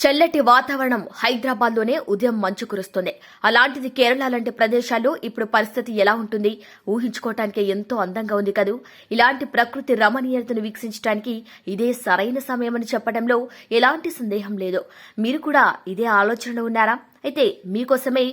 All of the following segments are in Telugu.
చల్లటి వాతావరణం హైదరాబాద్ లోనే ఉదయం మంచు కురుస్తుంది. అలాంటిది కేరళ లాంటి ప్రదేశాల్లో ఇప్పుడు పరిస్థితి ఎలా ఉంటుంది ఊహించుకోవటానికి ఎంతో అందంగా ఉంది కదూ. ఇలాంటి ప్రకృతి రమణీయతను వీక్షించడానికి ఇదే సరైన సమయమని చెప్పడంలో ఎలాంటి సందేహం లేదు. మీరు కూడా ఇదే ఆలోచనలో ఉన్నారా? అయితే మీకోసమే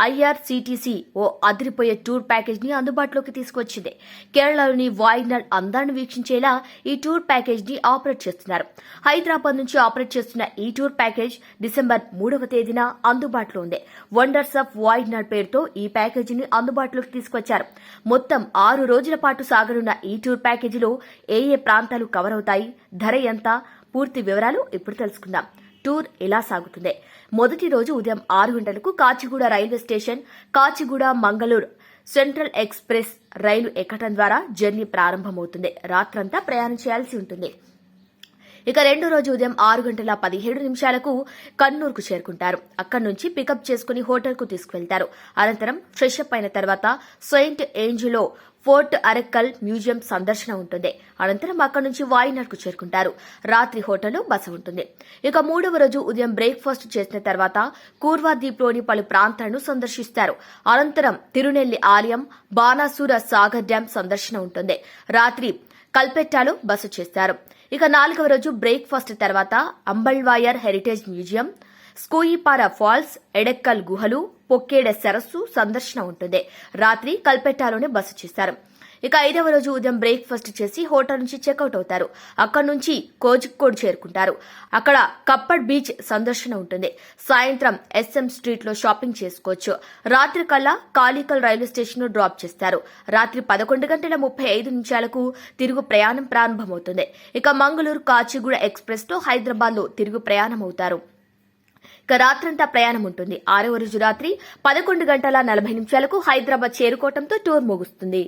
ఐఆర్సీటీసీ ఓ అదిరిపోయే టూర్ ప్యాకేజ్ ని అందుబాటులోకి తీసుకొచ్చింది. కేరళలోని వాయినాడ్ అందాన్ని వీక్షించేలా ఈ టూర్ ప్యాకేజ్ ని ఆపరేట్ చేస్తున్నారు. హైదరాబాద్ నుంచి ఆపరేట్ చేస్తున్న ఈ టూర్ ప్యాకేజ్ డిసెంబర్ 3వ తేదీన అందుబాటులో ఉంది. వండర్స్ ఆఫ్ వాయినాడ్ పేరుతో ఈ ప్యాకేజీని అందుబాటులోకి తీసుకొచ్చారు. మొత్తం 6 రోజుల పాటు సాగనున్న ఈ టూర్ ప్యాకేజీలో ఏ ప్రాంతాలు కవర్ అవుతాయి, ధర ఎంత, పూర్తి వివరాలు ఇప్పుడు తెలుసుకుందాం. టూర్ ఎలా సాగుతుంది? మొదటి రోజు ఉదయం 6 గంటలకు Kacheguda railway station Kacheguda Mangaluru central express రైలు ఎక్కడం ద్వారా జర్నీ ప్రారంభమవుతుంది. రాత్రంతా ప్రయాణం చేయాల్సి ఉంటుంది. ఇక రెండో రోజు ఉదయం 6:17 కన్నూరుకు చేరుకుంటారు. అక్కడి నుంచి పికప్ చేసుకుని హోటల్కు తీసుకువెళ్తారు. అనంతరం ఫ్రెషప్ అయిన తర్వాత సెయింట్ ఏంజిలో ఫోర్ట్ అరెక్కల్ మ్యూజియం సందర్శన ఉంటుంది. అనంతరం అక్కడి నుంచి వాయినాడ్కు చేరుకుంటారు. రాత్రి హోటల్లో బస ఉంటుంది. ఇక మూడవ రోజు ఉదయం బ్రేక్ఫాస్ట్ చేసిన తర్వాత కూర్వా ద్వీప్లోని పలు ప్రాంతాలను సందర్శిస్తారు. అనంతరం తిరునెల్లి ఆలయం, బాణాసుర సాగర్ డ్యాం సందర్శన ఉంటుంది. రాత్రి కల్పెట్టాలో బస చేస్తారు. ఇక 4వ రోజు బ్రేక్ఫాస్ట్ తర్వాత అంబల్వాయర్ హెరిటేజ్ మ్యూజియం, స్కూయిపార ఫాల్స్, ఎడెక్కల్ గుహలు, పొక్కేడ సరస్సు సందర్శన ఉంటుంది. రాత్రి కల్పెట్టాలోనే బస చేస్తారు. ఇక 5వ రోజు ఉదయం బ్రేక్ఫాస్ట్ చేసి హోటల్ నుంచి చెక్అవుట్ అవుతారు. అక్కడి నుంచి కోజికోడ్ చేరుకుంటారు. అక్కడ కప్పడ్ బీచ్ సందర్శన ఉంటుంది. సాయంత్రం ఎస్ఎం స్ట్రీట్ లో షాపింగ్ చేసుకోవచ్చు. రాత్రి కల్లా కాళికల్ రైల్వే స్టేషన్ ను డ్రాప్ చేస్తారు. రాత్రి 11:35 తిరుగు ప్రయాణం ప్రారంభమవుతుంది. ఇక మంగళూరు కాచిగూడ ఎక్స్ప్రెస్ తో హైదరాబాద్ లో తిరుగు ప్రయాణం అవుతారు. ఇక రాత్రంతా ప్రయాణం ఉంటుంది. 6వ రోజు రాత్రి 11:40 హైదరాబాద్ చేరుకోవడంతో టూర్ ముగుస్తుంది.